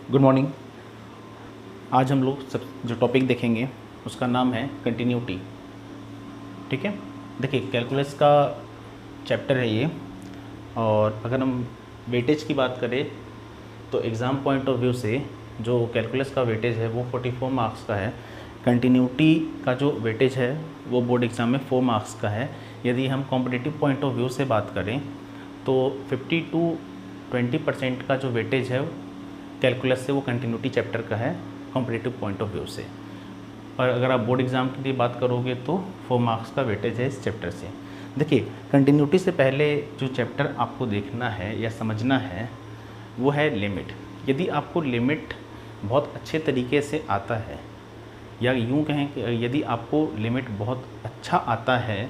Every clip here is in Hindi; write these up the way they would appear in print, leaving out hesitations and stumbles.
Good morning. आज हम लोग सब जो टॉपिक देखेंगे उसका नाम है कंटिन्यूटी। ठीक है, देखिए कैलकुलस का चैप्टर है ये, और अगर हम वेटेज की बात करें तो एग्ज़ाम पॉइंट ऑफ व्यू से जो कैलकुलस का वेटेज है वो 44 मार्क्स का है। कंटिन्यूटी का जो वेटेज है वो बोर्ड एग्ज़ाम में 4 मार्क्स का है। यदि हम कॉम्पिटिटिव पॉइंट ऑफ व्यू से बात करें तो 50 to 20% का जो वेटेज है कैलकुलस से वो कंटिन्यूटी चैप्टर का है कॉम्पिटिटिव पॉइंट ऑफ व्यू से। और अगर आप बोर्ड एग्ज़ाम के लिए बात करोगे तो 4 मार्क्स का वेटेज है इस चैप्टर से। देखिए कंटिन्यूटी से पहले जो चैप्टर आपको देखना है या समझना है वो है लिमिट। यदि आपको लिमिट बहुत अच्छे तरीके से आता है, या यूँ कहें कि यदि आपको लिमिट बहुत अच्छा आता है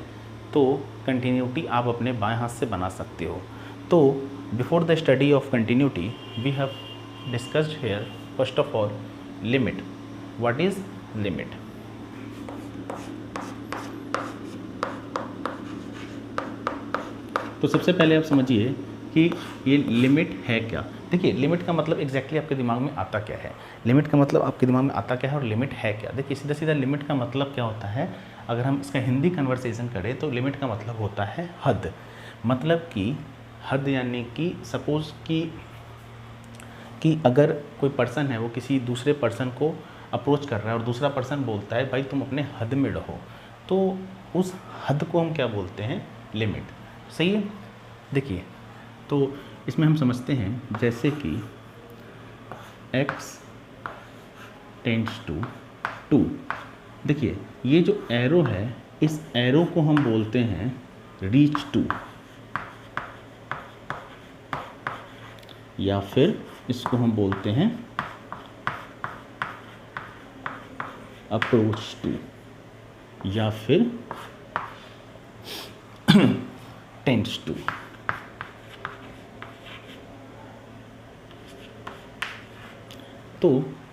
तो कंटिन्यूटी आप अपने बाएं हाथ से बना सकते हो। तो before the study of continuity we have discussed here first of all limit. What is limit? तो सबसे पहले आप समझिए कि ये लिमिट है क्या। देखिए लिमिट का मतलब एग्जैक्टली आपके दिमाग में आता क्या है, लिमिट का मतलब आपके दिमाग में आता क्या है और लिमिट है क्या। देखिए सीधा सीधा लिमिट का मतलब क्या होता है, अगर हम इसका हिंदी कन्वर्सेशन करें तो लिमिट का मतलब होता है हद। मतलब कि हद यानी कि सपोज़ कि अगर कोई पर्सन है वो किसी दूसरे पर्सन को अप्रोच कर रहा है और दूसरा पर्सन बोलता है भाई तुम अपने हद में रहो, तो उस हद को हम क्या बोलते हैं? लिमिट। सही है। देखिए तो इसमें हम समझते हैं जैसे कि x टेंड्स टू 2। देखिए ये जो एरो है इस एरो को हम बोलते हैं रीच टू, या फिर इसको हम बोलते हैं अप्रोच टू, या फिर टेंड्स टू। तो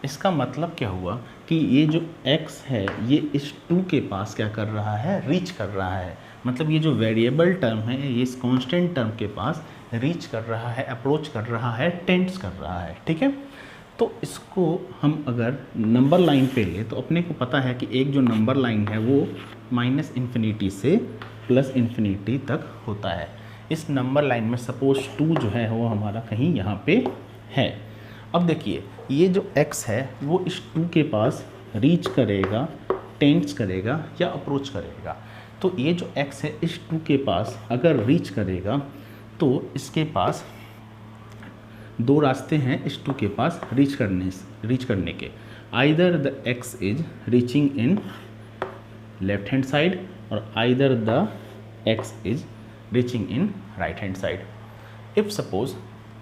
इसका मतलब क्या हुआ कि ये जो x है ये इस 2 के पास क्या कर रहा है? रीच कर रहा है। मतलब ये जो वेरिएबल टर्म है ये इस कांस्टेंट टर्म के पास रीच कर रहा है, अप्रोच कर रहा है, टेंड्स कर रहा है। ठीक है, तो इसको हम अगर नंबर लाइन पे ले तो अपने को पता है कि एक जो नंबर लाइन है वो -∞ से +∞ तक होता है। इस नंबर लाइन में सपोज 2 जो है वो हमारा कहीं यहाँ पे है। अब देखिए ये जो x है वो इस 2 के पास रीच करेगा, टेंड्स करेगा या अप्रोच करेगा। तो ये जो x है इस 2 के पास अगर रीच करेगा तो इसके पास दो रास्ते हैं इस 2 के पास रीच करने के। Either the x is reaching in left hand side और either the x is reaching in right hand side. If suppose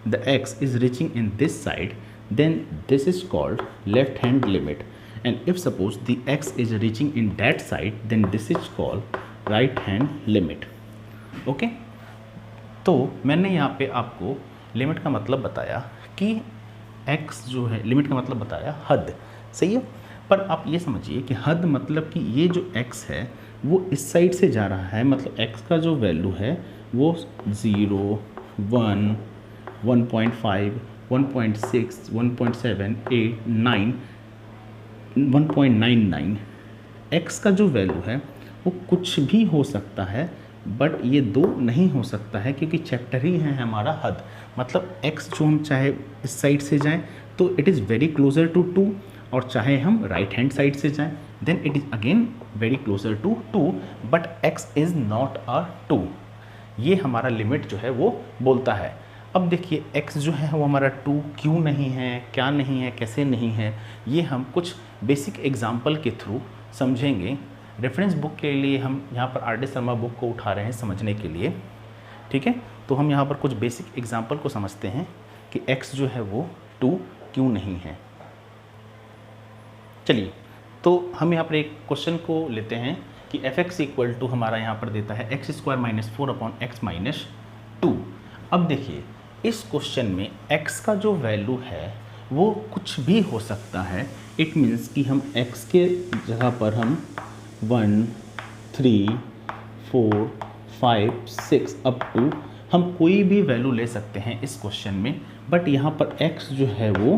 the x is reaching in this side, then this is called left hand limit, and if suppose the x is reaching in that side, then this is called right hand limit. Okay, तो मैंने यहाँ पे आपको लिमिट का मतलब बताया कि x जो है, लिमिट का मतलब बताया हद। सही है, पर आप ये समझिए कि हद मतलब कि ये जो x है वो इस साइड से जा रहा है, मतलब x का जो वैल्यू है वो 0, 1, 1.5, 1.6, 1.7, 8, 9, 1.99। x का जो वैल्यू है वो कुछ भी हो सकता है, बट ये 2 नहीं हो सकता है क्योंकि चैप्टर ही है हमारा हद। मतलब x जो हम चाहे इस साइड से जाएं तो it is very closer to 2, और चाहे हम राइट हैंड साइड से जाएं then it is again very closer to 2, but x is not a 2। ये हमारा लिमिट जो है वो बोलता है। अब देखिए x जो है वो हमारा 2 क्यों नहीं है, क्या नहीं है, कैसे नहीं है, ये हम कुछ बेसिक एग्जाम्पल के थ्रू समझेंगे। रेफरेंस बुक के लिए हम यहाँ पर आर डी शर्मा बुक को उठा रहे हैं समझने के लिए। ठीक है, तो हम यहाँ पर कुछ बेसिक एग्जाम्पल को समझते हैं कि x जो है वो 2 क्यों नहीं है। चलिए, तो हम यहाँ पर एक क्वेश्चन को लेते हैं कि f(x) इक्वल टू हमारा यहाँ पर देता है x² - 4/x - 2। अब देखिए इस क्वेश्चन में x का जो वैल्यू है वो कुछ भी हो सकता है। इट मीन्स कि हम x के जगह पर हम 1, 3, 4, 5, 6 अप टू हम कोई भी वैल्यू ले सकते हैं इस क्वेश्चन में। बट यहाँ पर x जो है वो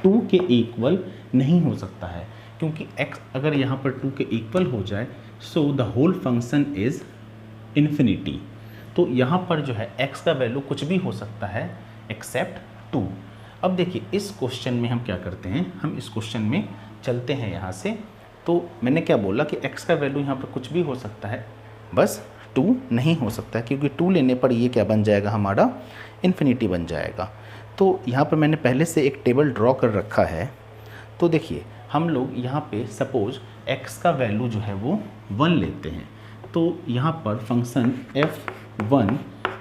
2 के इक्वल नहीं हो सकता है, क्योंकि x अगर यहाँ पर 2 के इक्वल हो जाए so the whole function is infinity. तो यहाँ पर जो है x का वैल्यू कुछ भी हो सकता है एक्सेप्ट 2। अब देखिए इस क्वेश्चन में हम क्या करते हैं, हम इस क्वेश्चन में चलते हैं यहाँ से। तो मैंने क्या बोला कि x का वैल्यू यहाँ पर कुछ भी हो सकता है, बस 2 नहीं हो सकता है, क्योंकि 2 लेने पर ये क्या बन जाएगा, हमारा इन्फिनिटी बन जाएगा। तो यहाँ पर मैंने पहले से एक टेबल ड्रॉ कर रखा है। तो देखिए हम लोग यहाँ पे सपोज x का वैल्यू जो है वो 1 लेते हैं, तो यहाँ पर फंक्शन f1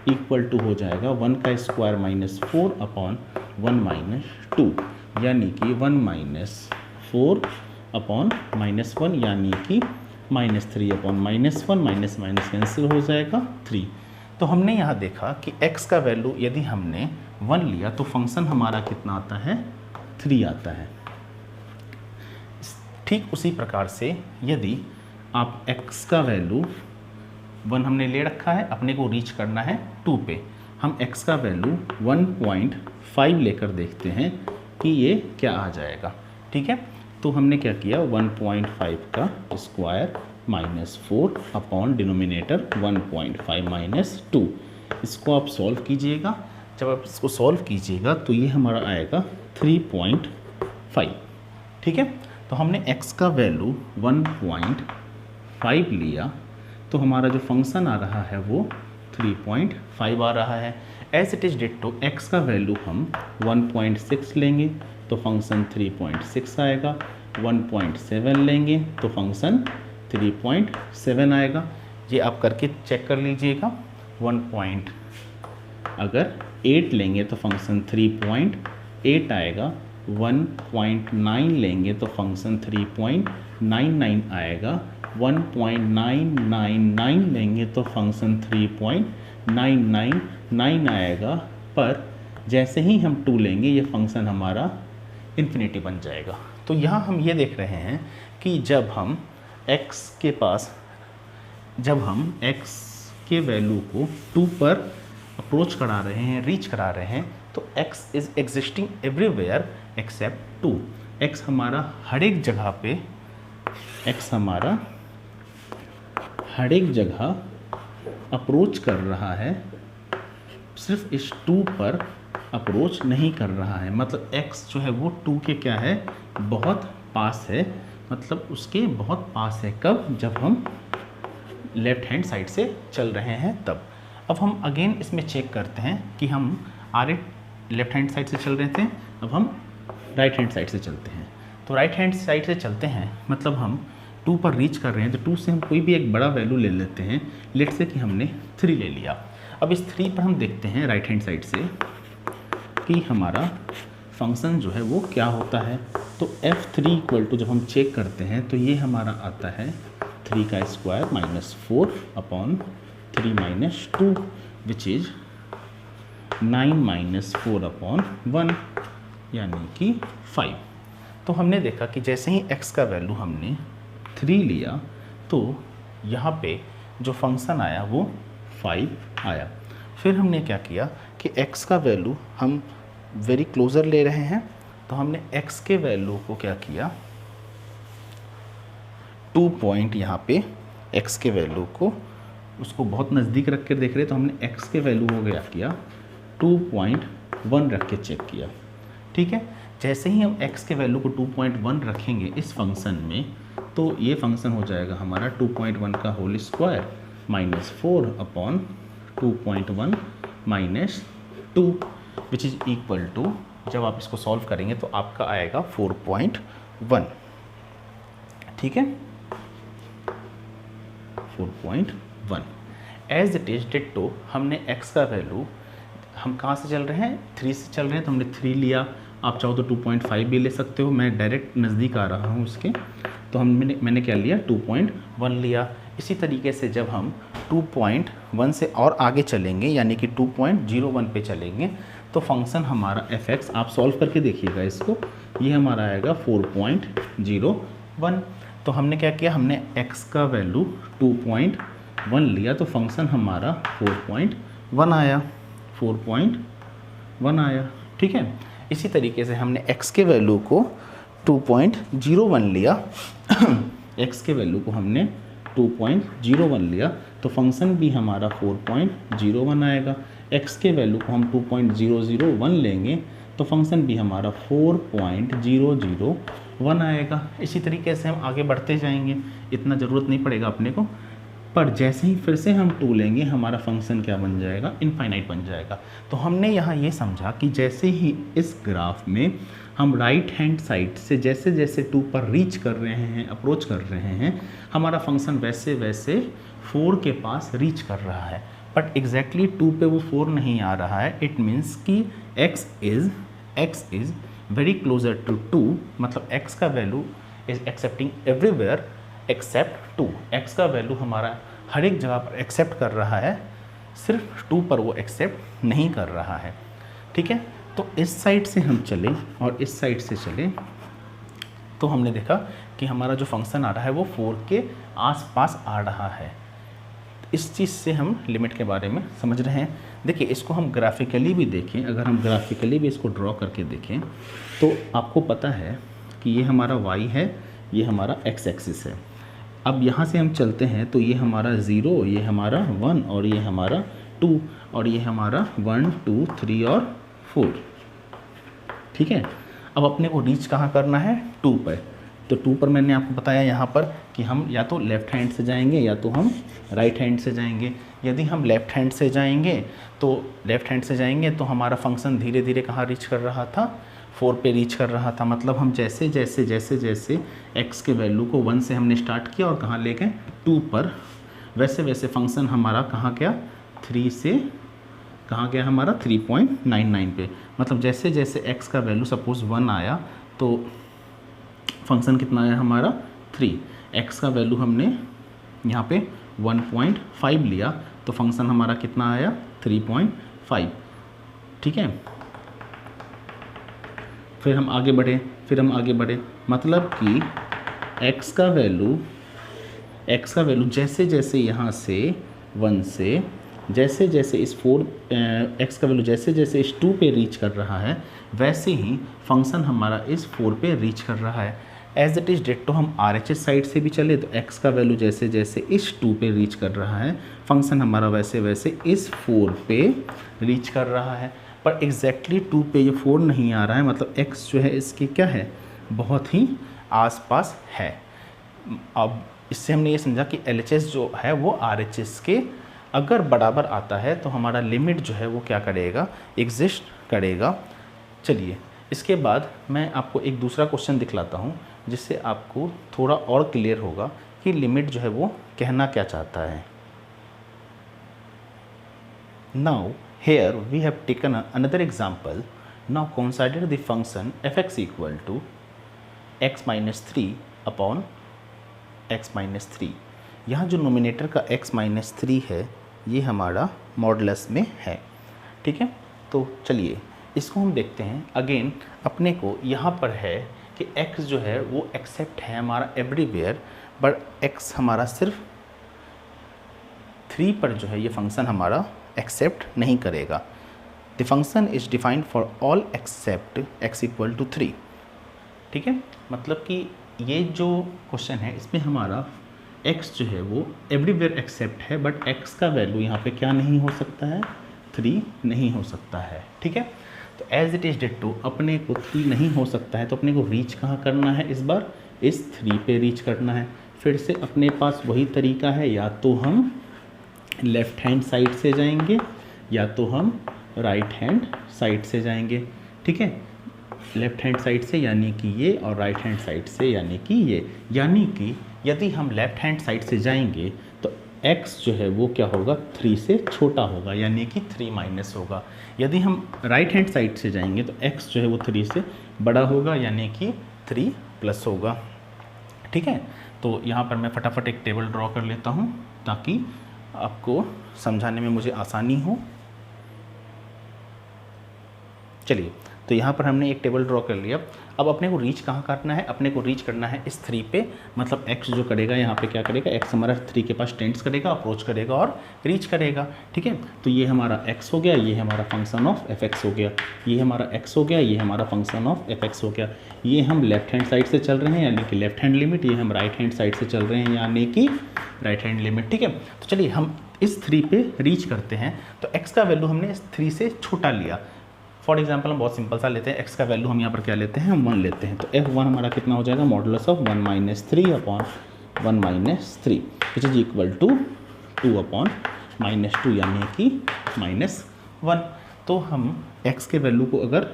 इक्वल टू हो जाएगा 1 का स्क्वायर माइनस 4 अपॉन 1 माइनस 2, यानी कि 1 माइनस 4 अपॉन माइनस 1, यानी कि minus 3 upon minus 1, minus minus cancel हो जाएगा 3। तो हमने यहाँ देखा कि x का वैल्यू यदि हमने 1 लिया तो फंक्शन हमारा कितना आता है, 3 आता है। ठीक उसी प्रकार से यदि आप x का वैल्यू 1 हमने ले रखा है, अपने को रीच करना है 2 पे, हम x का वैल्यू 1.5 लेकर देखते हैं कि ये क्या आ जाएगा। ठीक है, तो हमने क्या किया, 1.5 का square minus 4 upon denominator 1.5 minus 2, इसको आप सॉल्व कीजिएगा। जब आप इसको सॉल्व कीजिएगा तो ये हमारा आएगा 3.5। ठीक है, तो हमने x का वैल्यू 1.5 लिया, तो हमारा जो फंक्शन आ रहा है वो 3.5 आ रहा है। As it is ditto x का वैल्यू हम 1.6 लेंगे तो फंक्शन 3.6 आएगा, 1.7 लेंगे तो फंक्शन 3.7 आएगा। ये आप करके चेक कर लीजिएगा। अगर 8 लेंगे तो फंक्शन 3.8 आएगा, 1.9 लेंगे तो फंक्शन 3.99 आएगा, 1.999 लेंगे तो फंक्शन 3.999 आएगा। पर जैसे ही हम 2 लेंगे ये फंक्शन हमारा इन्फिनिटी बन जाएगा। तो यहाँ हम ये देख रहे हैं कि जब हम x के वैल्यू को 2 पर अप्रोच करा रहे हैं, रीच करा रहे हैं, तो x is existing everywhere except 2। x हमारा हर एक जगह अप्रोच कर रहा है, सिर्फ इस 2 पर अप्रोच नहीं कर रहा है। मतलब x जो है वो 2 के क्या है, बहुत पास है, मतलब उसके बहुत पास है। कब, जब हम लेफ़्ट हैंड साइड से चल रहे हैं तब। अब हम अगेन इसमें चेक करते हैं कि हम लेफ़्ट हैंड साइड से चल रहे थे, अब हम राइट हैंड साइड से चलते हैं। तो राइट हैंड साइड से चलते हैं मतलब हम 2 पर रीच कर रहे हैं, तो 2 से हम कोई भी एक बड़ा वैल्यू ले लेते हैं। लेट्स से कि हमने 3 ले लिया। अब इस 3 पर हम देखते हैं राइट हैंड साइड से कि हमारा फंक्शन जो है वो क्या होता है। तो f3 इक्वल टू जब हम चेक करते हैं तो ये हमारा आता है 3 का square minus 4 upon 3 minus 2 which is 9 minus 4 upon 1, यानी कि 5। तो हमने देखा कि जैसे ही x का वैल्यू हमने 3 लिया तो यहाँ पे जो फंक्शन आया वो 5 आया। फिर हमने क्या किया कि x का वैल्यू हम वेरी क्लोज़र ले रहे हैं, तो हमने x के वैल्यू को क्या किया, 2 पॉइंट यहाँ पे x के वैल्यू को उसको बहुत नज़दीक रख कर देख रहे, तो हमने x के वैल्यू को क्या किया, 2.1 रख के चेक किया। ठीक है, जैसे ही हम x के वैल्यू को 2.1 रखेंगे इस फंक्शन में, तो ये फंक्शन हो जाएगा हमारा 2.1 का whole square minus 4 upon 2.1 minus 2 which is equal to, जब आप इसको सॉल्व करेंगे तो आपका आएगा 4.1। ठीक है, 4.1 एज इट इज डिट्टो। हमने x का वैल्यू, हम कहाँ से चल रहे हैं, 3 से चल रहे हैं, तो हमने 3 लिया। आप चाहो तो 2.5 भी ले सकते हो, मैं डायरेक्ट नज़दीक आ रहा हूँ उसके। तो मैंने क्या लिया, 2.1 लिया। इसी तरीके से जब हम 2.1 से और आगे चलेंगे यानी कि 2.01 पे चलेंगे तो फंक्शन हमारा f(x), आप सॉल्व करके देखिएगा इसको, ये हमारा आएगा 4.01। तो हमने क्या किया, हमने x का वैल्यू 2.1 लिया तो फंक्शन हमारा 4.1 आया, 4.1 आया। ठीक है, इसी तरीके से हमने x के वैल्यू को 2.01 लिया x के वैल्यू को हमने 2.01 लिया तो फंक्शन भी हमारा 4.01 आएगा। x के वैल्यू को हम 2.001 लेंगे तो फंक्शन भी हमारा 4.001 आएगा। इसी तरीके से हम आगे बढ़ते जाएंगे, इतना ज़रूरत नहीं पड़ेगा अपने को, पर जैसे ही फिर से हम 2 लेंगे हमारा फंक्शन क्या बन जाएगा, इनफाइनाइट बन जाएगा। तो हमने यहाँ ये समझा कि जैसे ही इस ग्राफ में हम राइट हैंड साइड से जैसे जैसे 2 पर रीच कर रहे हैं, अप्रोच कर रहे हैं, हमारा फंक्शन वैसे वैसे 4 के पास रीच कर रहा है। बट एग्जैक्टली 2 पे वो 4 नहीं आ रहा है। इट मीन्स कि x is very closer to 2, मतलब x का value is excepting everywhere except 2। x का वैल्यू हमारा हर एक जगह पर एक्सेप्ट कर रहा है, सिर्फ 2 पर वो एक्सेप्ट नहीं कर रहा है। ठीक है, तो इस साइड से हम चले और इस साइड से चले तो हमने देखा कि हमारा जो फंक्शन आ रहा है वो 4 के आसपास आ रहा है। इस चीज़ से हम लिमिट के बारे में समझ रहे हैं। देखिए, इसको हम ग्राफिकली भी देखें, अगर हम ग्राफिकली भी इसको ड्रॉ करके देखें तो आपको पता है कि ये हमारा y है, ये हमारा x एक्सिस है। अब यहाँ से हम चलते हैं तो ये हमारा 0, ये हमारा 1 और ये हमारा 2 और ये हमारा 1 2 3 और 4। ठीक है, अब अपने को रीच कहाँ करना है, 2 पर। तो 2 पर मैंने आपको बताया यहाँ पर कि हम या तो लेफ़्ट हैंड से जाएंगे या तो हम राइट हैंड से जाएंगे। यदि हम लेफ़्ट हैंड से जाएंगे तो हमारा फंक्शन धीरे धीरे कहाँ रीच कर रहा था, 4 पे रीच कर रहा था। मतलब हम जैसे जैसे x के वैल्यू को 1 से हमने स्टार्ट किया और कहाँ ले गए, 2 पर, वैसे वैसे फंक्शन हमारा कहाँ गया, 3 से कहाँ गया हमारा 3.99 पे। मतलब जैसे जैसे x का वैल्यू सपोज़ 1 आया तो फंक्शन कितना आया हमारा 3। x का वैल्यू हमने यहाँ पे 1.5 लिया तो फंक्शन हमारा कितना आया, 3.5। ठीक है, फिर हम आगे बढ़े, मतलब कि x का वैल्यू जैसे जैसे यहाँ से 1 से जैसे जैसे इस 4 x का वैल्यू जैसे जैसे इस 2 पे रीच कर रहा है, वैसे ही फंक्शन हमारा इस 4 पे रीच कर रहा है। एज इट इज़ डिट्टो हम RHS साइड से भी चले तो x का वैल्यू जैसे जैसे इस 2 पे रीच कर रहा है, फंक्शन हमारा वैसे वैसे इस 4 पे रीच कर रहा है। पर एग्जैक्टली 2 पे ये 4 नहीं आ रहा है, मतलब x जो है इसकी क्या है, बहुत ही आसपास है। अब इससे हमने ये समझा कि LHS जो है वो RHS के अगर बराबर आता है तो हमारा लिमिट जो है वो क्या करेगा, एग्जिस्ट करेगा। चलिए, इसके बाद मैं आपको एक दूसरा क्वेश्चन दिखलाता हूँ जिससे आपको थोड़ा और क्लियर होगा कि लिमिट जो है वो कहना क्या चाहता है। Now here we have taken another example. Now consider the function fx equal to x minus 3 upon x minus 3। यहाँ जो नोमिनेटर का x minus 3 है ये हमारा मॉडुलस में है। ठीक है, तो चलिए इसको हम देखते हैं। अगेन अपने को यहाँ पर है कि x जो है वो एक्सेप्ट है हमारा एवरीवेयर, बट x हमारा सिर्फ 3 पर जो है ये फंक्शन हमारा एक्सेप्ट नहीं करेगा। The function is defined for all except x equal to 3। ठीक है, मतलब कि ये जो क्वेश्चन है इसमें हमारा x जो है वो एवरीवेयर एक्सेप्ट है, बट x का वैल्यू यहाँ पे क्या नहीं हो सकता है, 3 नहीं हो सकता है। ठीक है, तो एज इट इज डिट्टो अपने को 3 नहीं हो सकता है तो अपने को रीच कहाँ करना है, इस बार इस 3 पे रीच करना है। फिर से अपने पास वही तरीका है, या तो हम लेफ़्ट हैंड साइड से जाएंगे या तो हम राइट हैंड साइड से जाएंगे। ठीक है, लेफ़्ट हैंड साइड से यानी कि ये, और राइट हैंड साइड से यानी कि ये। यानी कि यदि हम लेफ़्ट हैंड साइड से जाएंगे तो x जो है वो क्या होगा, 3 से छोटा होगा यानी कि 3 माइनस होगा। यदि हम राइट हैंड साइड से जाएंगे तो x जो है वो 3 से बड़ा होगा यानी कि 3 प्लस होगा। ठीक है, तो यहाँ पर मैं फटाफट एक टेबल ड्रॉ कर लेता हूँ ताकि आपको समझाने में मुझे आसानी हो। चलिए, तो यहाँ पर हमने एक टेबल ड्रॉ कर लिया। अब अपने को रीच कहाँ करना है, अपने को रीच करना है इस 3 पे, मतलब x जो करेगा यहाँ पे क्या करेगा, x हमारा 3 के पास टेंड्स करेगा, अप्रोच करेगा और रीच करेगा। ठीक है, तो ये हमारा x हो गया, ये हमारा फंक्शन ऑफ fx हो गया, ये हमारा x हो गया, ये हमारा फंक्शन ऑफ fx हो गया। ये हम लेफ्ट हैंड साइड से चल रहे हैं यानी कि लेफ्ट हैंड लिमिट, ये हम राइट हैंड साइड से चल रहे हैं यानी कि राइट हैंड लिमिट। ठीक है, तो चलिए हम इस 3 पे रीच करते हैं। तो x का वैल्यू हमने इस 3 से छोटा लिया। फॉर एग्जांपल हम बहुत सिंपल सा लेते हैं, x का वैल्यू हम यहाँ पर क्या लेते हैं, हम 1 लेते हैं। तो f1 हमारा कितना हो जाएगा, modulus of 1 - 3 upon 1 - 3 which is equal to 2 upon -2 यानी कि -1। तो हम x के वैल्यू को अगर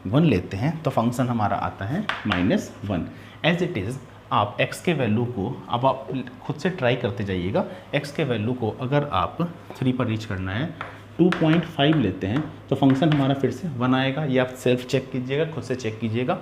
1 लेते हैं तो फंक्शन हमारा आता है -1। एज इट इज़ आप x के वैल्यू को, अब आप खुद से ट्राई करते जाइएगा, x के वैल्यू को अगर आप 3 पर रीच करना है 2.5 लेते हैं तो फंक्शन हमारा फिर से 1 आएगा। ये आप सेल्फ चेक कीजिएगा, खुद से चेक कीजिएगा।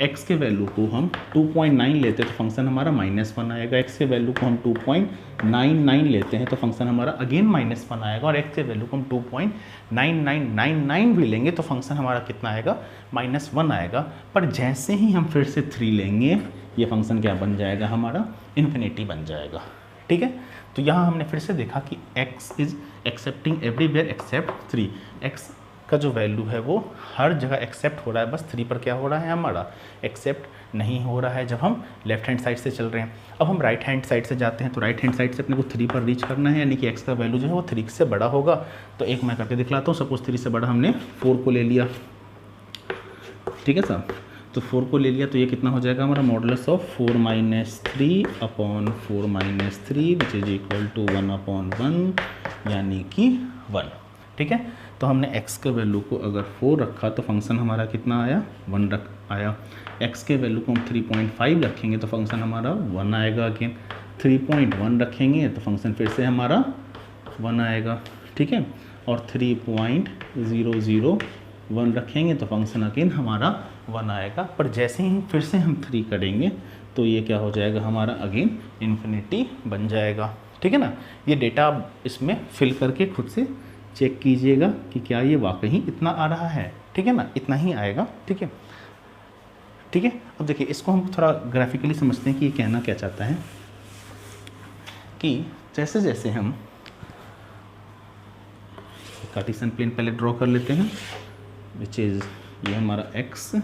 x के वैल्यू को हम 2.9 लेते हैं तो फंक्शन हमारा -1 आएगा। x के वैल्यू को हम 2.99 लेते हैं तो फंक्शन हमारा अगेन -1 आएगा। और x के वैल्यू को हम 2.9999 भी लेंगे तो फंक्शन हमारा कितना आएगा, -1 आएगा। पर जैसे ही हम फिर से 3 लेंगे ये फंक्शन क्या बन जाएगा, हमारा इन्फिनिटी बन जाएगा। ठीक है, तो यहाँ हमने फिर से देखा कि x is excepting everywhere except 3। x का जो वैल्यू है वो हर जगह एक्सेप्ट हो रहा है, बस 3 पर क्या हो रहा है, हमारा एक्सेप्ट नहीं हो रहा है जब हम लेफ्ट हैंड साइड से चल रहे हैं। अब हम राइट हैंड साइड से जाते हैं तो राइट हैंड साइड से अपने को 3 पर रीच करना है यानी कि x का वैल्यू जो है वो 3 से बड़ा होगा। तो एक मैं करके दिखलाता हूँ। सपोज 3 से बड़ा हमने 4 को ले लिया। ठीक है साहब, तो 4 को ले लिया तो ये कितना हो जाएगा हमारा, modulus of 4 - 3 upon 4 - 3 which is equal to 1 upon 1 यानी कि 1। ठीक है, तो हमने x के वैल्यू को अगर 4 रखा तो फंक्शन हमारा कितना आया, 1 आया। x के वैल्यू को हम 3.5 रखेंगे तो फंक्शन हमारा 1 आएगा अगेन। 3.1 रखेंगे तो फंक्शन फिर से हमारा 1 आएगा। ठीक है, और 3.001 रखेंगे तो फंक्शन अगेन हमारा 1 आएगा। पर जैसे ही फिर से हम 3 करेंगे तो ये क्या हो जाएगा, हमारा अगेन इन्फिनिटी बन जाएगा। ठीक है ना, ये डेटा आप इसमें फिल करके खुद से चेक कीजिएगा कि क्या ये वाकई इतना आ रहा है। ठीक है ना, इतना ही आएगा। ठीक है, ठीक है। अब देखिए इसको हम थोड़ा ग्राफिकली समझते हैं कि ये कहना क्या चाहता है कि जैसे जैसे हम कार्टेशियन प्लेन पहले ड्रॉ कर लेते हैं विच इज़ ये हमारा x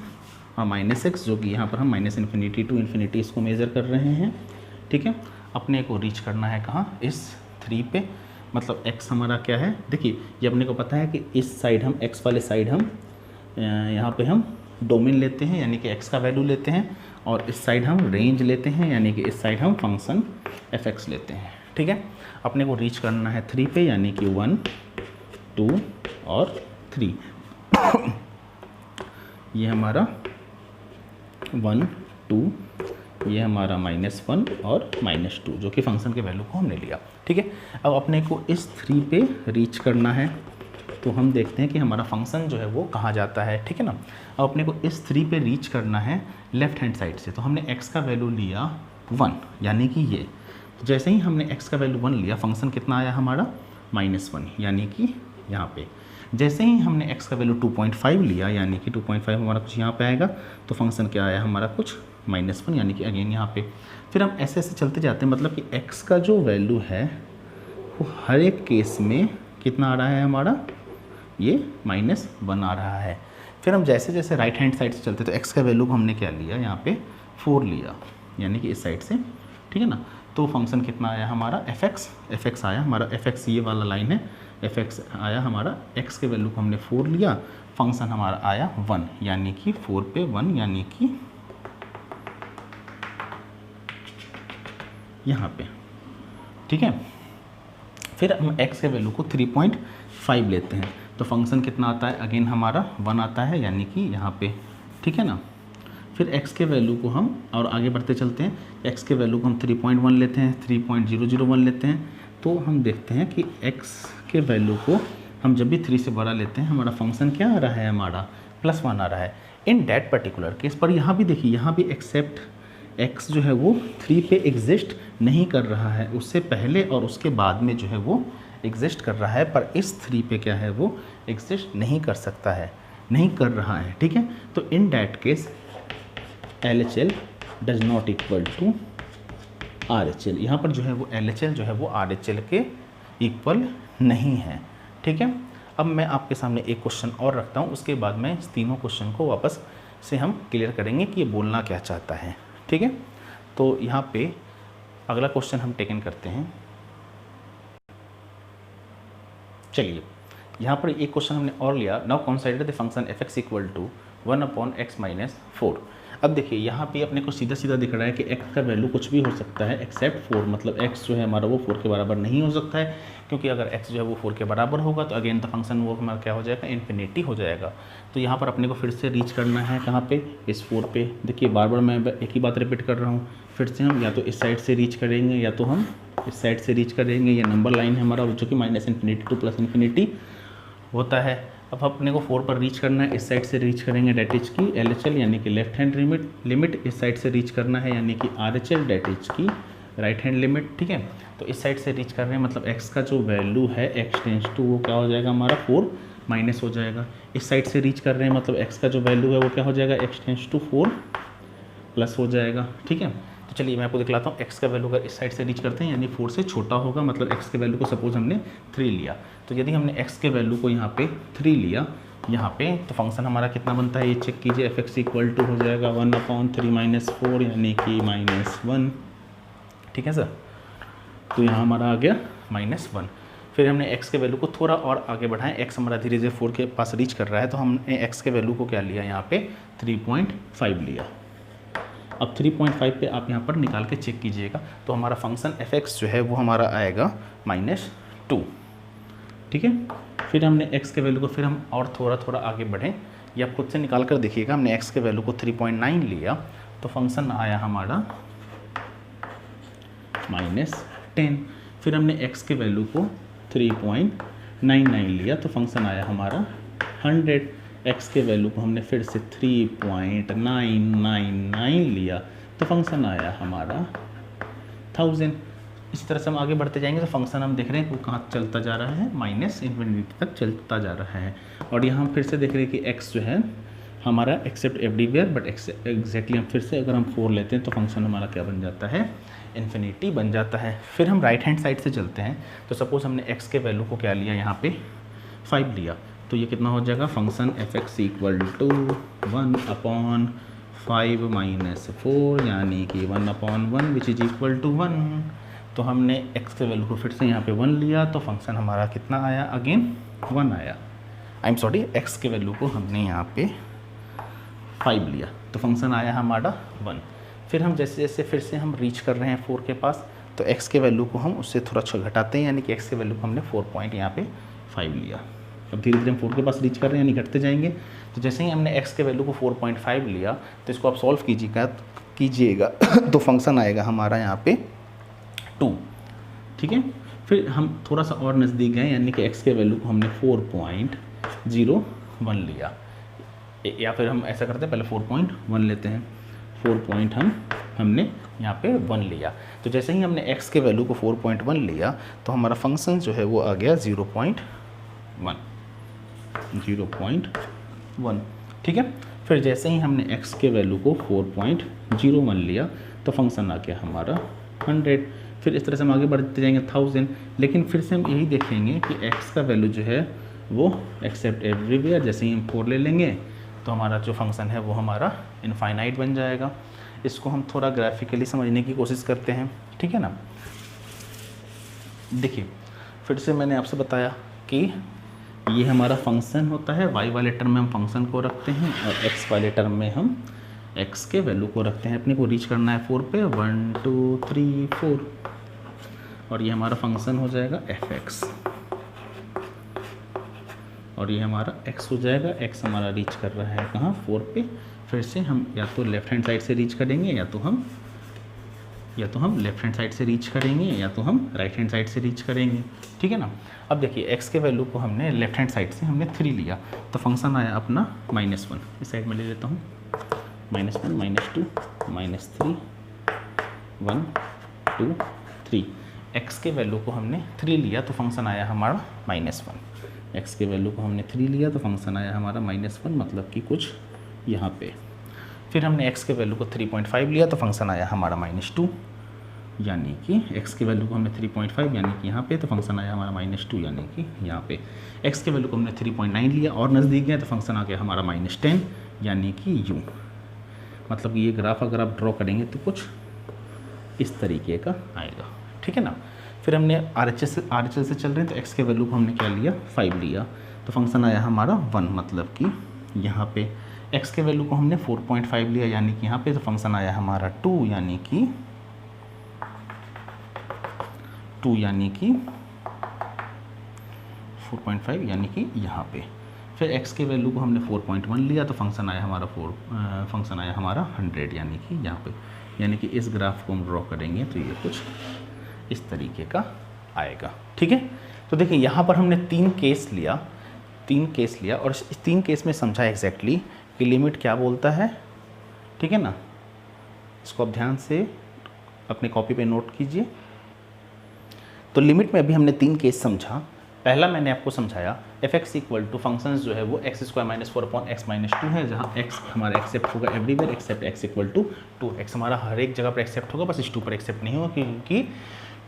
और -x, जो कि यहाँ पर हम -इन्फिनिटी टू इन्फिनिटी इसको मेज़र कर रहे हैं। ठीक है, अपने को रीच करना है कहाँ, इस 3 पे, मतलब x हमारा क्या है, देखिए ये अपने को पता है कि इस साइड हम x वाले साइड हम यहाँ पे हम डोमेन लेते हैं यानी कि x का वैल्यू लेते हैं, और इस साइड हम रेंज लेते हैं यानी कि इस साइड हम फंक्शन fx लेते हैं। ठीक है, अपने को रीच करना है 3 पे यानी कि 1 2 और 3 ये हमारा 1 2, ये हमारा -1 और -2 जो कि फंक्शन के वैल्यू को हमने लिया। ठीक है, अब अपने को इस 3 पे रीच करना है तो हम देखते हैं कि हमारा फंक्शन जो है वो कहाँ जाता है। ठीक है ना, अब अपने को इस 3 पे रीच करना है लेफ्ट हैंड साइड से, तो हमने x का वैल्यू लिया 1 यानी कि ये, तो जैसे ही हमने x का वैल्यू 1 लिया फंक्शन कितना आया हमारा, -1 यानी कि यहाँ पे। जैसे ही हमने x का वैल्यू 2.5 लिया यानी कि 2.5 हमारा कुछ यहाँ पे आएगा तो फंक्शन क्या आया हमारा, कुछ -1 यानी कि अगेन यहाँ पे। फिर हम ऐसे ऐसे चलते जाते हैं, मतलब कि x का जो वैल्यू है वो हर एक केस में कितना आ रहा है हमारा, ये -1 आ रहा है। फिर हम जैसे जैसे राइट हैंड साइड से चलते तो x का वैल्यू को हमने क्या लिया, यहाँ पे 4 लिया यानी कि इस साइड से। ठीक है ना, तो फंक्शन कितना आया हमारा, fx आया हमारा, fx ये वाला लाइन है, fx आया हमारा, x के वैल्यू को हमने 4 लिया, फंक्शन हमारा आया 1 यानी कि 4 पे 1 यानी कि यहाँ पे। ठीक है, फिर हम x के वैल्यू को 3.5 लेते हैं तो फंक्शन कितना आता है, अगेन हमारा 1 आता है यानी कि यहाँ पे। ठीक है ना, फिर x के वैल्यू को हम और आगे बढ़ते चलते हैं, x के वैल्यू को हम 3.1 लेते हैं, 3.001 लेते हैं, तो हम देखते हैं कि x के वैल्यू को हम जब भी 3 से बड़ा लेते हैं हमारा फंक्शन क्या आ रहा है, हमारा +1 आ रहा है इन दैट पर्टिकुलर केस। पर यहाँ भी देखिए, यहाँ भी एक्सेप्ट x जो है वो 3 पे एग्जिस्ट नहीं कर रहा है, उससे पहले और उसके बाद में जो है वो एग्जिस्ट कर रहा है, पर इस 3 पे क्या है वो एग्जिस्ट नहीं कर सकता है। नहीं कर रहा है, ठीक है। तो in that case LHL does not equal to RHL, यहाँ पर जो है वो LHL जो है वो RHL के इक्वल नहीं है, ठीक है। अब मैं आपके सामने एक क्वेश्चन और रखता हूँ, उसके बाद में इस तीनों क्वेश्चन को वापस से हम क्लियर करेंगे कि ये बोलना क्या चाहता है, ठीक है। तो यहाँ पे अगला क्वेश्चन हम टेकन करते हैं। चलिए यहाँ पर एक क्वेश्चन हमने और लिया। Now consider the function f(x) equal to 1/x minus 4। अब देखिए यहाँ पे अपने को सीधा सीधा दिख रहा है कि x का वैल्यू कुछ भी हो सकता है एक्सेप्ट 4, मतलब x जो है हमारा वो 4 के बराबर नहीं हो सकता है, क्योंकि अगर x जो है वो 4 के बराबर होगा तो अगेन द फंक्शन वो हमारा क्या हो जाएगा, इन्फिनिटी हो जाएगा। तो यहाँ पर अपने को फिर से रीच करना है कहाँ पे, इस 4 पे। देखिए बार बार मैं एक ही बात रिपीट कर रहा हूँ, फिर से हम या तो इस साइड से रीच करेंगे या तो हम इस साइड से रीच करेंगे। ये नंबर लाइन है हमारा जो कि -∞ टू +∞ होता है। अब अपने को 4 पर रीच करना है, इस साइड से रीच करेंगे डेट इज की LHL यानी कि लेफ्ट हैंड लिमिट, इस साइड से रीच करना है यानी कि RHL डेट इज की राइट हैंड लिमिट, ठीक है। तो इस साइड से रीच कर रहे हैं मतलब x का जो वैल्यू है x टेंड्स टू वो क्या हो जाएगा हमारा 4 माइनस हो जाएगा। इस साइड से रीच कर रहे हैं मतलब x का जो वैल्यू है वो क्या हो जाएगा, x टेंड्स टू 4 प्लस हो जाएगा, ठीक है। तो चलिए मैं आपको दिखलाता हूँ। x का वैल्यू अगर इस साइड से रीच करते हैं यानी 4 से छोटा होगा, मतलब x के वैल्यू को सपोज हमने 3 लिया, तो यदि हमने x के वैल्यू को यहाँ पे 3 लिया यहाँ पे, तो फंक्शन हमारा कितना बनता है ये चेक कीजिए। f(x) इक्वल टू हो जाएगा 1/3 माइनस 4 यानी कि -1, ठीक है सर। तो यहाँ हमारा आ गया -1। फिर हमने x के वैल्यू को थोड़ा और आगे बढ़ाएं, x हमारा धीरे धीरे 4 के पास रीच कर रहा है, तो हमने x के वैल्यू को क्या लिया यहाँ पे 3.5 लिया। अब 3.5 पे आप यहाँ पर निकाल के चेक कीजिएगा, तो हमारा फंक्शन f(x) जो है वो हमारा आएगा -2, ठीक है। फिर हमने x के वैल्यू को फिर हम और थोड़ा आगे बढ़ें, ये आप खुद से निकाल कर देखिएगा। हमने x के वैल्यू को 3.9 लिया तो फंक्शन आया हमारा -10। फिर हमने x के वैल्यू को 3.99 लिया तो फंक्शन आया हमारा 100। x के वैल्यू को हमने फिर से 3.999 लिया तो फंक्शन आया हमारा 1000। इसी तरह से हम आगे बढ़ते जाएंगे तो फंक्शन हम देख रहे हैं वो कहाँ चलता जा रहा है, -∞ तक चलता जा रहा है। और यहाँ हम फिर से देख रहे हैं कि x जो है हमारा एक्सेप्ट एवरीवेयर, बट एग्जैक्टली हम फिर से अगर हम 4 लेते हैं तो फंक्शन हमारा क्या बन जाता है, इन्फिनिटी बन जाता है। फिर हम राइट हैंड साइड से चलते हैं, तो सपोज हमने x के वैल्यू को क्या लिया यहाँ पे 5 लिया, तो ये कितना हो जाएगा, function f(x) equal to 1/5 minus 4 यानी कि 1/1 विच इज इक्वल टू 1। तो हमने x के वैल्यू को फिर से यहाँ पे 1 लिया तो फंक्शन हमारा कितना आया, अगेन 1 आया। x के वैल्यू को हमने यहाँ पे 5 लिया तो फंक्शन आया हमारा 1। फिर हम जैसे जैसे फिर से हम रीच कर रहे हैं 4 के पास, तो x के वैल्यू को हम उससे थोड़ा घटाते हैं, यानी कि x के वैल्यू को हमने 4 यहाँ पे 5 लिया। अब धीरे धीरे हम 4 के पास रीच कर रहे हैं यानी घटते जाएंगे। तो जैसे ही हमने x के वैल्यू को 4.5 लिया तो इसको आप सॉल्व कीजिएगा तो फंक्शन आएगा हमारा यहाँ पे 2, ठीक है। फिर हम थोड़ा सा और नज़दीक गए यानी कि x के वैल्यू को हमने 4.01 लिया, या फिर हम ऐसा करते हैं पहले 4.1 लेते हैं। 4 हमने यहाँ पे 1 लिया, तो जैसे ही हमने x के वैल्यू को 4.1 लिया तो हमारा फंक्शन जो है वो आ गया 0.1, ठीक है। फिर जैसे ही हमने x के वैल्यू को 4.01 लिया तो फंक्शन आ गया हमारा 100। फिर इस तरह से हम आगे बढ़ते जाएंगे 1000, लेकिन फिर से हम यही देखेंगे कि x का वैल्यू जो है वो एक्सेप्ट एवरीवेयर, जैसे ही हम 4 ले लेंगे तो हमारा जो फंक्शन है वो हमारा इनफाइनाइट बन जाएगा। इसको हम थोड़ा ग्राफिकली समझने की कोशिश करते हैं, ठीक है ना। देखिए फिर से मैंने आपसे बताया कि ये हमारा फंक्शन होता है, y वाले टर्म में हम फंक्शन को रखते हैं और x वाले टर्म में हम x के वैल्यू को रखते हैं। अपने को रीच करना है 4 पे, 1 2 3 4, और ये हमारा फंक्शन हो जाएगा f(x) और ये हमारा x हो जाएगा। x हमारा रीच कर रहा है कहाँ, 4 पे। फिर से हम या तो लेफ्ट हैंड साइड से रीच करेंगे या तो हम लेफ्ट हैंड साइड से रीच करेंगे या तो हम राइट हैंड साइड से रीच करेंगे, ठीक है ना। अब देखिए x के वैल्यू को हमने लेफ्ट हैंड साइड से हमने 3 लिया तो फंक्शन आया अपना -1। इस साइड में ले लेता हूँ, -1 -2 -3 1 2 3। x के वैल्यू को हमने 3 लिया तो फंक्शन आया हमारा -1, x के वैल्यू को हमने 3 लिया तो फंक्शन आया हमारा -1, मतलब कि कुछ यहाँ पे। फिर हमने x के वैल्यू को 3.5 लिया तो फंक्शन आया हमारा -2, यानी कि x के वैल्यू को हमने 3.5 यानी कि यहाँ पे, तो फंक्शन आया हमारा -2 यानी कि यहाँ पे। x के वैल्यू को हमने 3.9 लिया और नज़दीक गया तो फंक्शन आ गया हमारा -10 यानी कि यूँ। मतलब ये ग्राफ अगर आप ड्रॉ करेंगे तो कुछ इस तरीके का आएगा, ठीक है ना। फिर हमने RHS से चल रहे हैं तो x के वैल्यू को हमने क्या लिया 5 लिया तो फंक्शन आया हमारा 1, मतलब कि यहाँ पे x के वैल्यू को हमने 4.5 लिया यानी कि यहाँ पे, तो फंक्शन आया हमारा 2 यानी कि 4.5 यानी कि यहाँ पे। फिर x के वैल्यू को हमने 4.1 लिया तो फंक्शन आया हमारा 100 यानी कि यहाँ पे। यानी कि इस ग्राफ को हम ड्रॉ करेंगे तो ये कुछ इस तरीके का आएगा, ठीक है। तो देखिए यहाँ पर हमने 3 केस लिया और इस 3 केस में समझा एग्जैक्टली कि लिमिट क्या बोलता है, ठीक है ना। इसको आप ध्यान से अपने कॉपी पे नोट कीजिए। तो लिमिट में अभी हमने 3 केस समझा। पहला मैंने आपको समझाया f(x) इक्वल टू फंक्शंस जो है वो x² - 4/x - 2 है, जहाँ x हमारा एक्सेप्ट होगा everywhere except x equal to 2। x हमारा हर एक जगह पर एक्सेप्ट होगा, बस इस 2 पर एक्सेप्ट नहीं होगा क्योंकि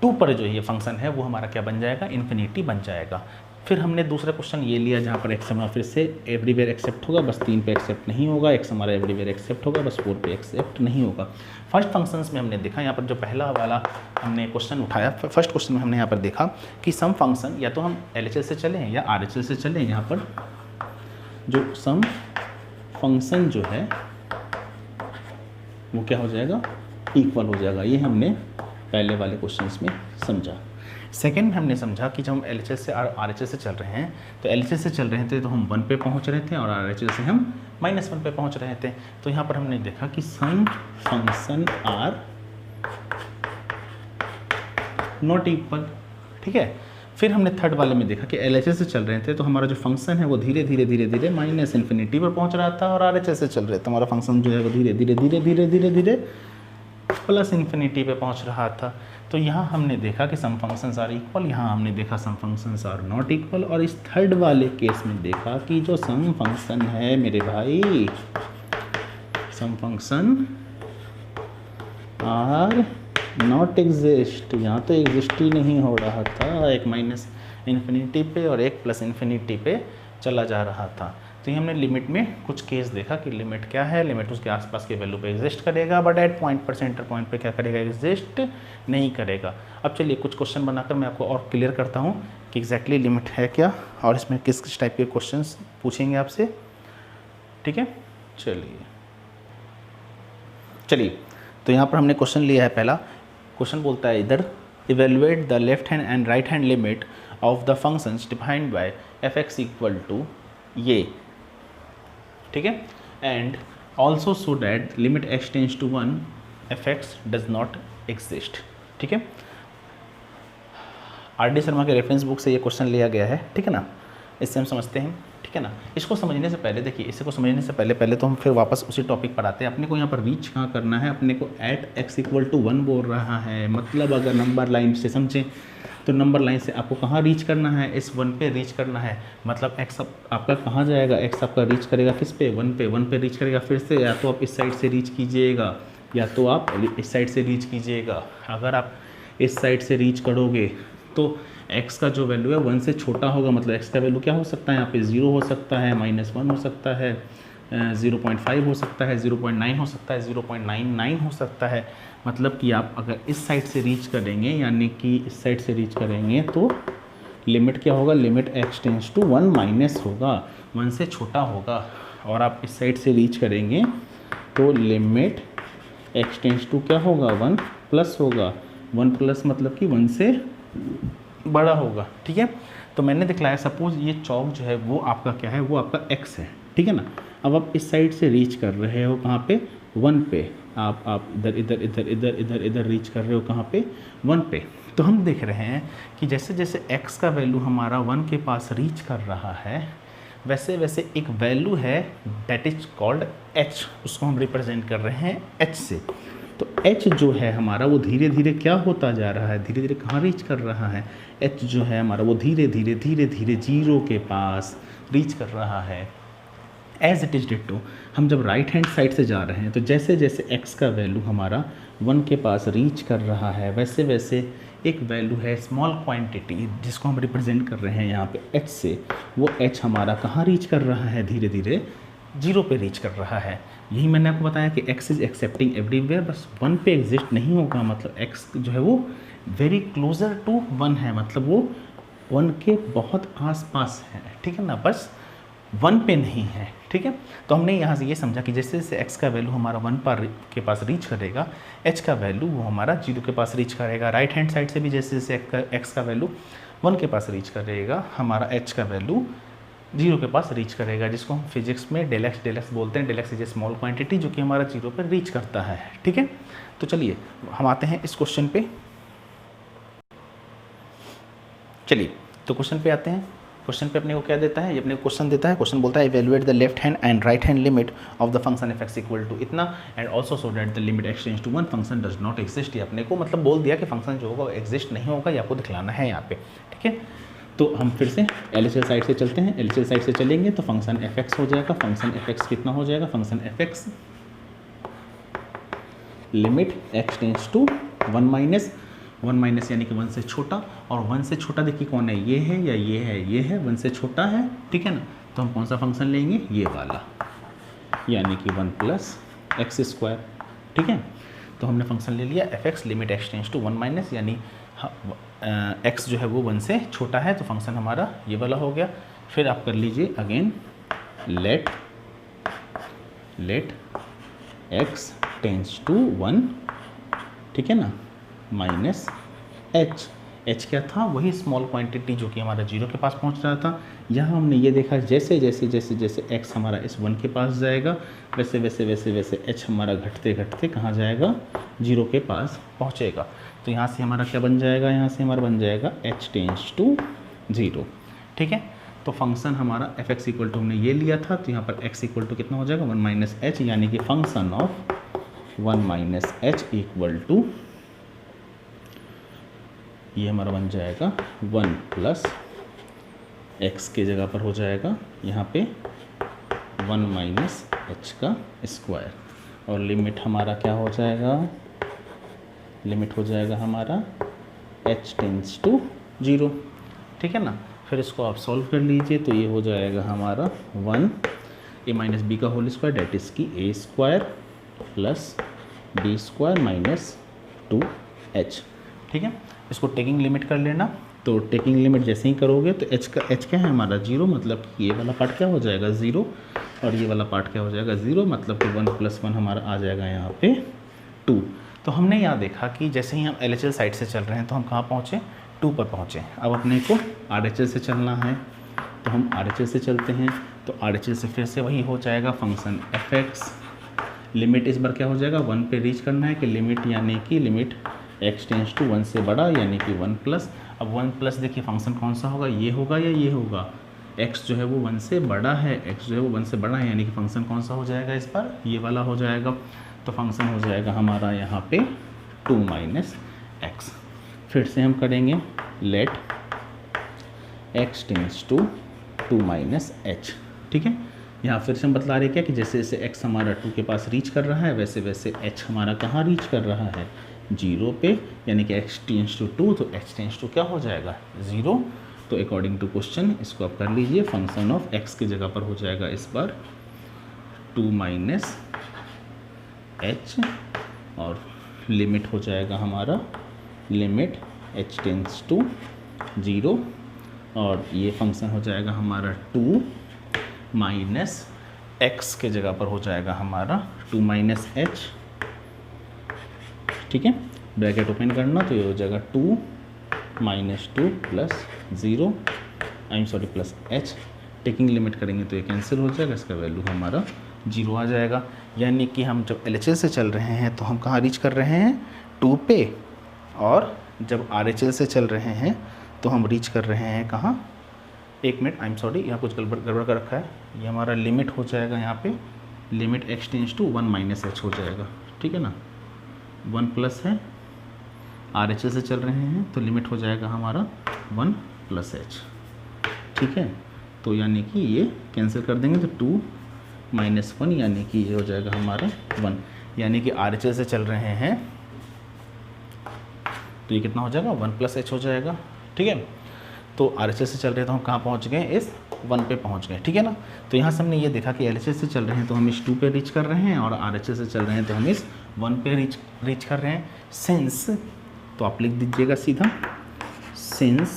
2 पर जो ये फंक्शन है वो हमारा क्या बन जाएगा, इन्फिनिटी बन जाएगा। फिर हमने दूसरा क्वेश्चन ये लिया जहाँ पर x हमारा फिर से एवरीवेयर एक्सेप्ट होगा, बस 3 पे एक्सेप्ट नहीं होगा, x हमारा एवरीवेयर एक्सेप्ट होगा, बस 4 पे एक्सेप्ट नहीं होगा। फर्स्ट फंक्शंस में हमने देखा यहाँ पर जो पहला वाला हमने क्वेश्चन उठाया, फर्स्ट क्वेश्चन में हमने यहाँ पर देखा कि सम फंक्शन या तो हम LHS से चलें या RHS से चलें। यहाँ पर जो सम फंक्शन जो है वो क्या हो जाएगा, इक्वल हो जाएगा। ये हमने पहले वाले क्वेश्चंस में समझा। सेकेंड में हमने समझा कि जब हम LHS से RHS से चल रहे हैं तो LHS से चल रहे थे तो हम 1 पे पहुंच रहे थे और RHS से हम -1 पे पहुंच रहे थे। तो यहाँ पर हमने देखा कि सम फंक्शन आर नॉट इक्वल, ठीक है। फिर हमने थर्ड वाले में देखा कि LHS से चल रहे थे तो हमारा जो फंक्शन है वो धीरे धीरे -इन्फिनिटी पर पहुँच रहा था, और RHS से चल रहे तो हमारा फंक्शन जो है वो धीरे धीरे +इन्फिनिटी पे पहुंच रहा था। तो यहाँ हमने देखा कि सम फंक्शंस आर इक्वल, यहाँ हमने देखा सम फंक्शंस आर नॉट इक्वल, और इस थर्ड वाले केस में देखा कि जो सम फंक्शन है मेरे भाई, सम फंक्शन आर नॉट एग्जिस्ट, यहाँ तो एग्जिस्ट ही नहीं हो रहा था, एक -इन्फिनिटी पे और एक +इन्फिनिटी पे चला जा रहा था। तो ये हमने लिमिट में कुछ केस देखा कि लिमिट क्या है, लिमिट उसके आसपास के वैल्यू पे एग्जिस्ट करेगा, बट एट पॉइंट पर सेंटर पॉइंट पे क्या करेगा, एग्जिस्ट नहीं करेगा। अब चलिए कुछ क्वेश्चन बनाकर मैं आपको और क्लियर करता हूँ कि एग्जैक्टली लिमिट है क्या और इसमें किस किस टाइप के क्वेश्चंस पूछेंगे आपसे, ठीक है। चलिए तो यहाँ पर हमने क्वेश्चन लिया है। पहला क्वेश्चन बोलता है इधर evaluate the left hand and right hand limit of the functions defined by f(x) equal to ये, ठीक है, and also so that limit x tends to 1 f(x) does not exist, ठीक है। RD शर्मा के रेफरेंस बुक से ये क्वेश्चन लिया गया है, ठीक है ना। इससे हम समझते हैं, ठीक है ना। इसको समझने से पहले देखिए, इसको समझने से पहले तो हम फिर वापस उसी टॉपिक पर आते हैं। अपने को यहाँ पर रीच कहाँ करना है, अपने को एट x इक्वल टू 1 बोल रहा है, मतलब अगर नंबर लाइन से समझें तो नंबर लाइन से आपको कहाँ रीच करना है, इस 1 पे रीच करना है। मतलब x आपका कहाँ जाएगा, x आपका रीच करेगा किस पे, 1 पे रीच करेगा। फिर से या तो आप इस साइड से रीच कीजिएगा या तो आप इस साइड से रीच कीजिएगा। अगर आप इस साइड से रीच करोगे तो x का जो वैल्यू है 1 से छोटा होगा, मतलब x का वैल्यू क्या हो सकता है, यहाँ पे 0 हो सकता है, -1 हो सकता है, 0.5 हो सकता है, 0.9 हो सकता है, 0.99 हो सकता है। मतलब कि आप अगर इस साइड से रीच करेंगे, यानी कि इस साइड से रीच करेंगे तो लिमिट क्या होगा, limit x tends to 1 minus होगा, 1 से छोटा होगा। और आप इस साइड से रीच करेंगे तो लिमिट x टेंस टू क्या होगा, 1 प्लस होगा। 1 प्लस मतलब कि 1 से बड़ा होगा, ठीक है। तो मैंने दिखलाया सपोज ये चौक जो है वो आपका क्या है, वो आपका x है, ठीक है ना। अब आप इस साइड से रीच कर रहे हो कहाँ पे, 1 पे। आप इधर रीच कर रहे हो कहाँ पे, 1 पे। तो हम देख रहे हैं कि जैसे जैसे x का वैल्यू हमारा 1 के पास रीच कर रहा है, वैसे वैसे एक वैल्यू है दैट इज कॉल्ड h, उसको हम रिप्रेजेंट कर रहे हैं h से। तो h जो है हमारा वो धीरे धीरे क्या होता जा रहा है, धीरे धीरे कहाँ रीच कर रहा है, h जो है हमारा वो धीरे धीरे धीरे धीरे 0 के पास रीच कर रहा है। एज इट इज़ डिटो हम जब राइट हैंड साइड से जा रहे हैं तो जैसे जैसे x का वैल्यू हमारा 1 के पास रीच कर रहा है वैसे वैसे एक वैल्यू है स्मॉल क्वांटिटी जिसको हम रिप्रेजेंट कर रहे हैं यहाँ पे h से, वो h हमारा कहाँ रीच कर रहा है, धीरे धीरे 0 पे रीच कर रहा है। यही मैंने आपको बताया कि x इज़ एक्सेप्टिंग एवरीवेयर, बस 1 पे एग्जिस्ट नहीं होगा, मतलब x जो है वो वेरी क्लोजर टू 1 है, मतलब वो 1 के बहुत आसपास है, ठीक है ना, बस 1 पे नहीं है, ठीक है। तो हमने यहाँ से ये समझा कि जैसे जैसे x का वैल्यू हमारा 1 पर के पास रीच करेगा, h का वैल्यू वो हमारा 0 के पास रीच करेगा। राइट हैंड साइड से भी जैसे जैसे x का वैल्यू 1 के पास रीच करेगा, हमारा h का वैल्यू 0 के पास रीच करेगा, जिसको हम फिजिक्स में डेल एक्स बोलते हैं। Del x is a small quantity जो कि हमारा 0 पर रीच करता है, ठीक है। तो चलिए हम आते हैं इस क्वेश्चन पे। चलिए तो क्वेश्चन पे आते हैं। क्वेश्चन पे अपने को क्या देता है, ये अपने को क्वेश्चन देता है। क्वेश्चन बोलता है evaluate the left hand and right hand limit of the function f x equal to इतना and also so that the limit x tends to 1 function does not exist. ये अपने को मतलब बोल दिया कि फंक्शन जो होगा वो एग्जिस्ट नहीं होगा, ये आपको दिखलाना है यहाँ पे, ठीक है। तो हम फिर से LHL साइड से चलते हैं। LHL साइड से चलेंगे तो फंक्शन एफ एक्स हो जाएगा। फंक्शन एफ एक्स कितना हो जाएगा, function f x limit x tends to 1 minus यानी कि 1 से छोटा, और 1 से छोटा देखिए कौन है, ये है या ये है, ये है 1 से छोटा है, ठीक है ना। तो हम कौन सा फंक्शन लेंगे, ये वाला, यानी कि 1 प्लस एक्स स्क्वायर, ठीक है। तो हमने फंक्शन ले लिया f x limit x tends to 1 minus, यानी एक्स जो है वो 1 से छोटा है, तो फंक्शन हमारा ये वाला हो गया। फिर आप कर लीजिए again let x tends to 1, ठीक है ना, माइनस एच क्या था, वही स्मॉल क्वांटिटी जो कि हमारा 0 के पास पहुंच रहा था। यहाँ हमने ये देखा जैसे जैसे जैसे जैसे x हमारा इस 1 के पास जाएगा वैसे वैसे वैसे वैसे h हमारा घटते घटते कहाँ जाएगा, 0 के पास पहुँचेगा। तो यहाँ से हमारा क्या बन जाएगा, यहाँ से हमारा बन जाएगा h टेंड्स टू 0, ठीक है। तो फंक्शन हमारा एफ एक्स इक्वल टू हमने ये लिया था, तो यहाँ पर x इक्वल टू कितना हो जाएगा 1 माइनस एच, यानी कि function of 1 minus h equal to ये हमारा बन जाएगा 1 प्लस एक्स के जगह पर हो जाएगा यहाँ पे 1 माइनस एच का स्क्वायर, और लिमिट हमारा क्या हो जाएगा, लिमिट हो जाएगा हमारा h टेंड्स टू 0, ठीक है ना। फिर इसको आप सॉल्व कर लीजिए तो ये हो जाएगा हमारा 1 a माइनस बी का होल स्क्वायर डेट इज़ की a square plus b square minus 2h, ठीक है। इसको टेकिंग लिमिट कर लेना, तो टेकिंग लिमिट जैसे ही करोगे तो h क्या है हमारा 0, मतलब कि ये वाला पार्ट क्या हो जाएगा 0 और ये वाला पार्ट क्या हो जाएगा 0, मतलब कि 1 प्लस 1 हमारा आ जाएगा यहाँ पे 2। तो हमने यहाँ देखा कि जैसे ही हम LHL साइड से चल रहे हैं तो हम कहाँ पहुँचे, 2 पर पहुँचे। अब अपने को RHL से चलना है तो हम RHL से चलते हैं, तो RHL से फिर से वही हो जाएगा फंक्शन एफ एक्स लिमिट इस बार क्या हो जाएगा 1 पे रीच करना है कि लिमिट, यानी कि लिमिट x टेंड्स टू 1 से बड़ा, यानी कि 1 प्लस। अब 1 प्लस देखिए फंक्शन कौन सा होगा, ये होगा या ये होगा, x जो है वो 1 से बड़ा है, x जो है वो 1 से बड़ा है, यानी कि फंक्शन कौन सा हो जाएगा इस पर, ये वाला हो जाएगा। तो फंक्शन हो जाएगा हमारा यहाँ पे 2 माइनस एक्स। फिर से हम करेंगे let x tends to 2 minus h, ठीक है। यहाँ फिर से हम बतला रहे क्या कि जैसे जैसे x हमारा 2 के पास रीच कर रहा है वैसे वैसे h हमारा कहाँ रीच कर रहा है, 0 पे, यानी कि x टेंड्स टू 2, तो x टेंड्स टू क्या हो जाएगा 0। तो अकॉर्डिंग टू क्वेश्चन इसको आप कर लीजिए, फंक्शन ऑफ x की जगह पर हो जाएगा इस बार 2 माइनस एच, और लिमिट हो जाएगा हमारा लिमिट h टेंड्स टू 0, और ये फंक्शन हो जाएगा हमारा 2 माइनस एक्स के जगह पर हो जाएगा हमारा 2 माइनस एच, ठीक है। ब्रैकेट ओपन करना तो ये हो जाएगा 2 minus 2 plus 0 plus H. Taking limit करेंगे तो ये कैंसिल हो जाएगा, इसका वैल्यू हमारा 0 आ जाएगा। यानी कि हम जब LHL से चल रहे हैं तो हम कहाँ रीच कर रहे हैं 2 पे, और जब RHL से चल रहे हैं तो हम रीच कर रहे हैं कहाँ, एक मिनट यहाँ कुछ गड़बड़ कर रखा है, ये हमारा लिमिट हो जाएगा यहाँ पे limit x tends to 1 minus h हो जाएगा, ठीक है ना। 1 प्लस है, RHS से चल रहे हैं तो लिमिट हो जाएगा हमारा 1 प्लस h, ठीक है। तो यानी कि ये कैंसिल कर देंगे तो 2 माइनस 1 यानी कि ये हो जाएगा हमारा 1, यानी कि RHS से चल रहे हैं तो ये कितना हो जाएगा 1 प्लस h हो जाएगा, ठीक है। तो RHS से चल रहे हैं तो हम कहाँ पहुँच गए, इस 1 पे पहुँच गए, ठीक है ना। तो यहाँ से हमने ये देखा कि LHS से चल रहे हैं तो हम इस 2 पे रीच कर रहे हैं और RHS से चल रहे हैं तो हम इस 1 पे रीच कर रहे हैं। सिंस, तो आप लिख दीजिएगा सीधा, since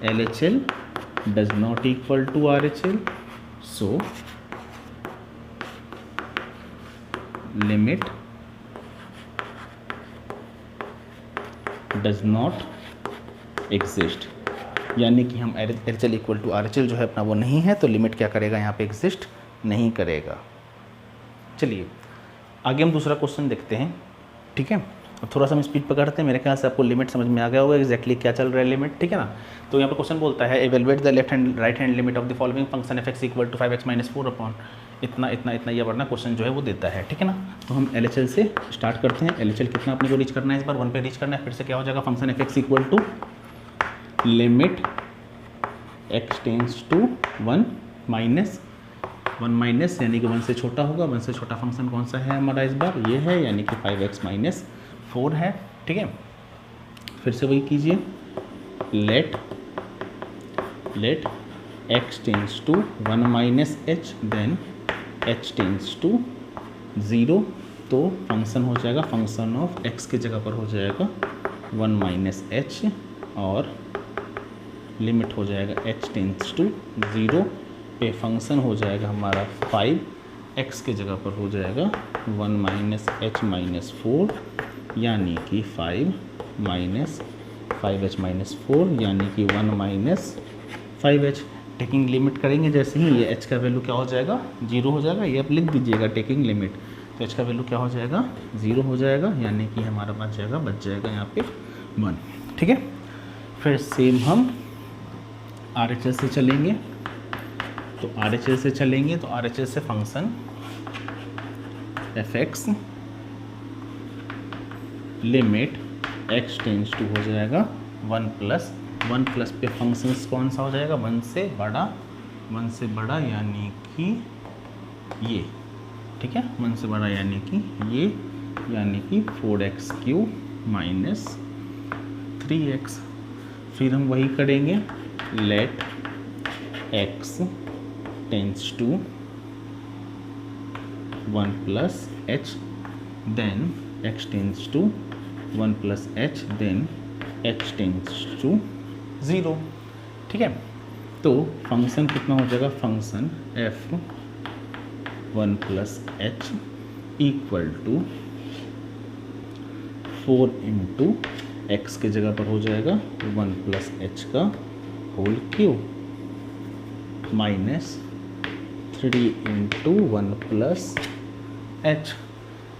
LHL does not equal to RHL, so limit does not exist, यानी कि हम LHL इक्वल टू RHL जो है अपना वो नहीं है, तो लिमिट क्या करेगा यहाँ पे, एग्जिस्ट नहीं करेगा। चलिए आगे हम दूसरा क्वेश्चन देखते हैं, ठीक है। अब थोड़ा सा हम स्पीड पकड़ते हैं, मेरे ख्याल से आपको लिमिट समझ में आ गया होगा एग्जैक्टली क्या चल रहा है लिमिट, ठीक है ना। तो यहाँ पर क्वेश्चन बोलता है evaluate the left hand right hand limit of the following function f(x) equal to 5x minus 4 upon इतना इतना इतना, ये बढ़ना क्वेश्चन जो है वो देता है, ठीक है ना। तो हम LHL से स्टार्ट करते हैं। LHL कितना अपने को रीच करना है, इस बार 1 पे रीच करना है। फिर से क्या हो जाएगा, function f(x) equal to limit x tends to 1 minus 1 minus, यानी कि 1 से छोटा होगा। 1 से छोटा फंक्शन कौन सा है हमारा इस बार, ये है, यानी कि 5x माइनस 4 है, ठीक है। फिर से वही कीजिए, let x tends to 1 minus h, then h tends to 0, तो फंक्शन हो जाएगा, फंक्शन ऑफ x के जगह पर हो जाएगा 1 माइनस h और लिमिट हो जाएगा h टेंड्स टू 0 पे फंक्शन हो जाएगा हमारा 5x के जगह पर हो जाएगा 1 माइनस h माइनस 4, यानी कि 5 माइनस 5h माइनस 4, यानी कि 1 माइनस 5h। टेकिंग लिमिट करेंगे जैसे ही, ये h का वैल्यू क्या हो जाएगा, 0 हो जाएगा। ये आप लिख दीजिएगा टेकिंग लिमिट, तो h का वैल्यू क्या हो जाएगा, 0 हो जाएगा, यानी कि हमारा बच जाएगा यहाँ पे 1, ठीक है। फिर सेम हम RHS से चलेंगे, तो RHS से चलेंगे तो RHS से function f(x) limit x tends to हो जाएगा 1 प्लस पे फंक्शन कौन सा हो जाएगा, 1 से बड़ा यानी कि ये, ठीक है। 1 से बड़ा यानी कि ये, यानी कि 4x³ माइनस 3x। फिर हम वही करेंगे, let x tends to 1 plus h, then x tends to 1 plus h, then h tends to 0, ठीक है। तो फंक्शन कितना हो जाएगा, function f(1 plus h) equal to 4 into x के जगह पर हो जाएगा 1 प्लस h का whole cube minus 3 into 1 plus h।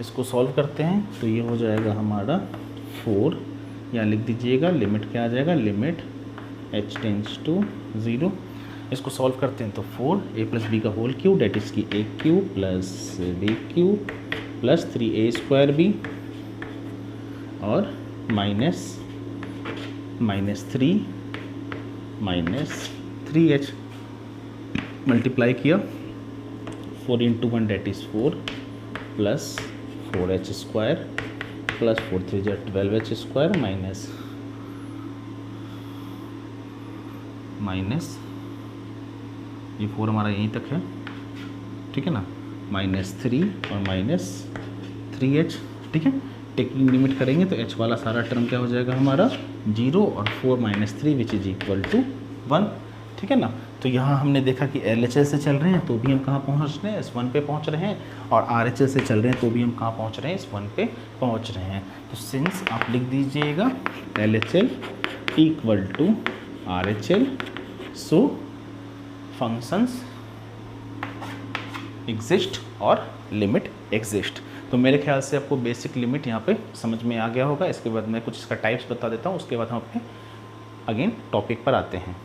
इसको सॉल्व करते हैं तो ये हो जाएगा हमारा 4, या लिख दीजिएगा लिमिट क्या आ जाएगा, लिमिट h टेंड्स टू 0। इसको सॉल्व करते हैं तो 4a प्लस बी का होल क्यूब, डेट इज की a³ plus b³ plus 3a² b और माइनस 3h मल्टीप्लाई किया, 4 into 1 that is 4 plus 4h² plus 4 3 12h² minus ये 4 हमारा यहीं तक है, ठीक है ना, -3 और -3h, ठीक है। टेकिंग लिमिट करेंगे तो h वाला सारा टर्म क्या हो जाएगा हमारा 0 और 4 - 3 विच इज इक्वल टू 1, ठीक है ना। तो यहाँ हमने देखा कि LHS से चल रहे हैं तो भी हम कहाँ पहुँच रहे हैं, इस 1 पे पहुँच रहे हैं, और RHS से चल रहे हैं तो भी हम कहाँ पहुँच रहे हैं, इस 1 पे पहुँच रहे हैं। तो सिंस आप लिख दीजिएगा LHL equal to RHL, so functions exist और लिमिट एग्जिस्ट। तो मेरे ख्याल से आपको बेसिक लिमिट यहाँ पे समझ में आ गया होगा। इसके बाद मैं कुछ इसका टाइप्स बता देता हूँ, उसके बाद हम अपने अगेन टॉपिक पर आते हैं।